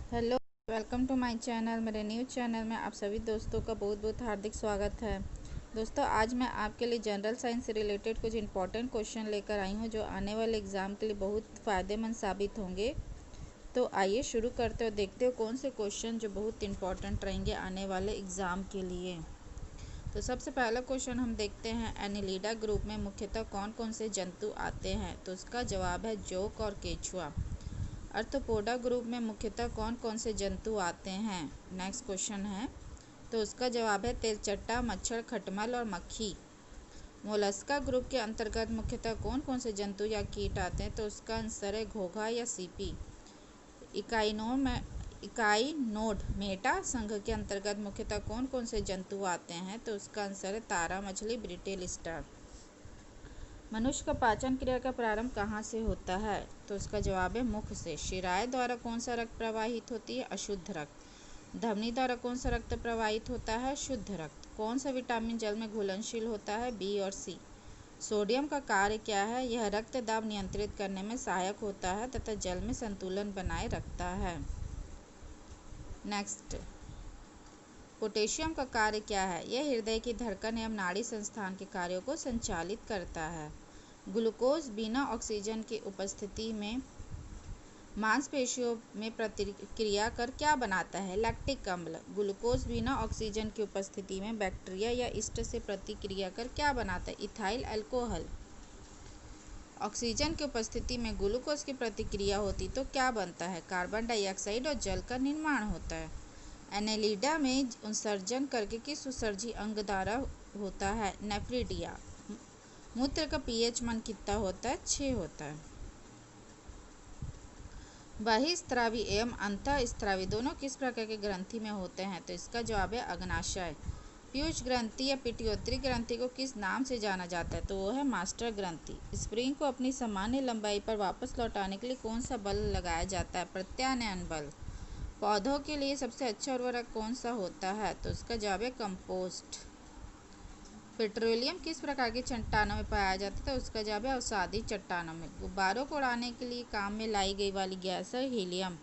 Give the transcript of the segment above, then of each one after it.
Hello, welcome to my channel. मेरे news channel में आप सभी दोस्तों का बहुत बहुत हार्दिक स्वागत है। दोस्तों, आज मैं आपके लिए जनरल साइंस से रिलेटेड कुछ इंपॉर्टेंट क्वेश्चन लेकर आई हूं जो आने वाले एग्ज़ाम के लिए बहुत फ़ायदेमंद साबित होंगे। तो आइए शुरू करते हो, देखते हो कौन से क्वेश्चन जो बहुत इंपॉर्टेंट रहेंगे आने वाले एग्ज़ाम के लिए। तो सबसे पहला क्वेश्चन हम देखते हैं, एनिलिडा ग्रुप में मुख्यतः कौन कौन से जंतु आते हैं। तो इसका जवाब है जोंक और केंचुआ। आर्थ्रोपोडा ग्रुप में मुख्यतः कौन कौन से जंतु आते हैं। नेक्स्ट क्वेश्चन है, तो उसका जवाब है तेलचट्टा, मच्छर, खटमल और मक्खी। मोलस्का ग्रुप के अंतर्गत मुख्यतः कौन कौन से जंतु या कीट आते हैं। तो उसका आंसर है घोंघा या सीपी। इकाइनोड मेटा संघ के अंतर्गत मुख्यतः कौन कौन से जंतु आते हैं। तो उसका आंसर है तारा मछली, ब्रिटेल स्टार। मनुष्य का पाचन क्रिया का प्रारंभ कहाँ से होता है। तो इसका जवाब है मुख से। शिराएँ द्वारा कौन सा रक्त प्रवाहित होती है। अशुद्ध रक्त। धमनी द्वारा कौन सा रक्त प्रवाहित होता है। शुद्ध रक्त। कौन सा विटामिन जल में घुलनशील होता है। बी और सी। सोडियम का कार्य क्या है। यह रक्त दाब नियंत्रित करने में सहायक होता है तथा जल में संतुलन बनाए रखता है। नेक्स्ट, पोटेशियम का कार्य क्या है। यह हृदय की धड़कन एवं नाड़ी संस्थान के कार्यों को संचालित करता है। ग्लूकोज बिना ऑक्सीजन की उपस्थिति में मांसपेशियों में प्रतिक्रिया कर क्या बनाता है। लैक्टिक अम्ल। ग्लूकोज बिना ऑक्सीजन की उपस्थिति में बैक्टीरिया या ईस्ट से प्रतिक्रिया कर क्या बनाता है। Ethyl alcohol. ऑक्सीजन की उपस्थिति में ग्लूकोज की प्रतिक्रिया होती तो क्या बनता है। कार्बन डाइऑक्साइड और जल का निर्माण होता है। एनेलिडा में उत्सर्जन करके किस उत्सर्जी अंग द्वारा होता है। नेफ्रिडिया। मूत्र का पीएच मान कितना होता है। 6 होता है। बहिस्त्रावी एवं अंतःस्त्रावी दोनों किस प्रकार के ग्रंथि में होते हैं। तो इसका जवाब है अग्नाशय। पीयूष ग्रंथि या पिट्यूटरी ग्रंथि को किस नाम से जाना जाता है। तो वो है मास्टर ग्रंथि। स्प्रिंग को अपनी सामान्य लंबाई पर वापस लौटाने के लिए कौन सा बल लगाया जाता है। प्रत्यानयन बल। पौधों के लिए सबसे अच्छा उर्वरक कौन सा होता है। तो इसका जवाब है कंपोस्ट। पेट्रोलियम किस प्रकार की चट्टानों में पाया जाता है। तो उसका जवाब है अवसादी चट्टानों में। गुब्बारों को उड़ाने के लिए काम में लाई गई वाली गैस है हीलियम।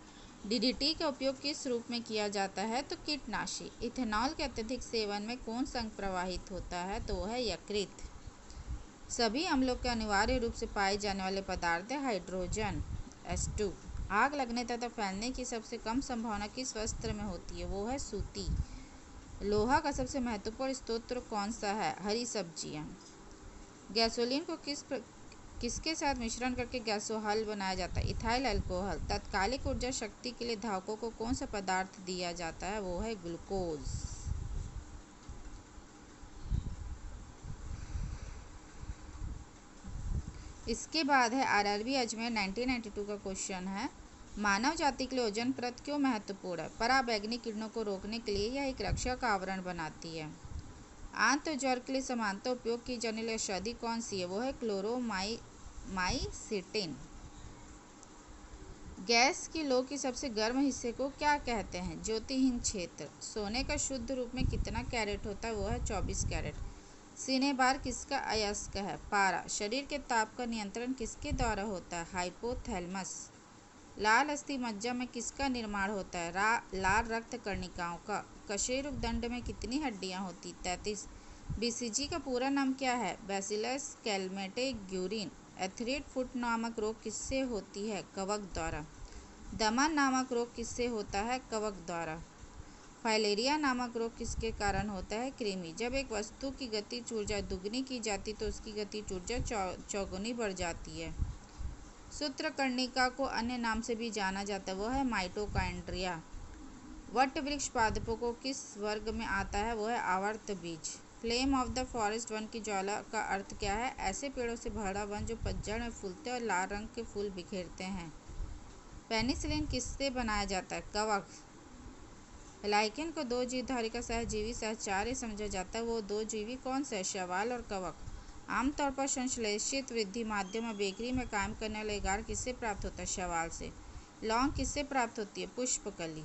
डीडीटी का उपयोग किस रूप में किया जाता है। तो कीटनाशी। इथेनॉल के अत्यधिक सेवन में कौन सा अंग प्रवाहित होता है। तो वह है यकृत। सभी अम्लों के अनिवार्य रूप से पाए जाने वाले पदार्थ है हाइड्रोजन H2। आग लगने तथा फैलने की सबसे कम संभावना किस वस्त्र में होती है। वो है सूती। लोहा का सबसे महत्वपूर्ण स्रोत कौन सा है। हरी सब्जियां। गैसोलीन को किसके साथ मिश्रण करके गैसोहल बनाया जाता है। Ethyl alcohol. तात्कालिक ऊर्जा शक्ति के लिए धावकों को कौन सा पदार्थ दिया जाता है। वो है ग्लूकोज। इसके बाद है आरआरबी अजमेर 1992 का क्वेश्चन है, मानव जाति के लिए ओजोन परत क्यों महत्वपूर्ण है। पराबैंगनी किरणों को रोकने के लिए यह एक रक्षा का आवरण बनाती है। आंत ज्वर के लिए समानता उपयोग की जाने वाली औषधि कौन सी है। वो है क्लोरोमाइसिटिन। गैस की लौ के सबसे गर्म हिस्से को क्या कहते हैं। ज्योतिहीन क्षेत्र। सोने का शुद्ध रूप में कितना कैरेट होता है। वो है 24 कैरेट। सीने बार किसका अयस्क है। पारा। शरीर के ताप का नियंत्रण किसके द्वारा होता है। हाइपोथैलेमस। लाल अस्थि मज्जा में किसका निर्माण होता है। लाल रक्त कर्णिकाओं का। कशेरुक दंड में कितनी हड्डियां होती। 33। बीसीजी का पूरा नाम क्या है। Bacillus Calmette-Guérin. एथरीट फुट नामक रोग किससे होती है। कवक द्वारा। दमा नामक रोग किससे होता है। कवक द्वारा। फाइलेरिया नामक रोग किसके कारण होता है। कृमि। जब एक वस्तु की गतिज ऊर्जा दुगनी की जाती तो उसकी गतिज ऊर्जा चौगुनी बढ़ जाती है। सूत्रकर्णिका को अन्य नाम से भी जाना जाता है, वह है माइटोकॉन्ड्रिया। वट वृक्ष पादपों को किस वर्ग में आता है। वह है आवर्त बीज। Flame of the forest one की ज्वाला का अर्थ क्या है। ऐसे पेड़ों से भरा वन जो पतझड़ में फूलते और लाल रंग के फूल बिखेरते हैं। पेनिसिलिन किससे बनाया जाता है। कवक। लाइकेन को दो जीवधारी का सहजीवी सहचार्य समझा जाता है, वो दो जीवी कौन से है। शैवाल और कवक। आमतौर पर संश्लेषित वृद्धि माध्यम और बेकरी में काम करने वाले एगार किससे प्राप्त होता है। शैवाल से। लौंग किससे प्राप्त होती है। पुष्पकली।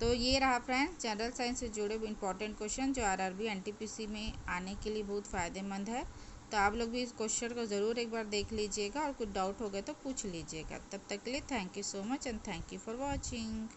तो ये रहा फ्रेंड्स जनरल साइंस से जुड़े इंपॉर्टेंट क्वेश्चन जो आरआरबी एनटीपीसी में आने के लिए बहुत फ़ायदेमंद है। तो आप लोग भी इस क्वेश्चन को ज़रूर एक बार देख लीजिएगा और कुछ डाउट हो गए तो पूछ लीजिएगा। तब तक के लिए thank you so much and thank you for watching.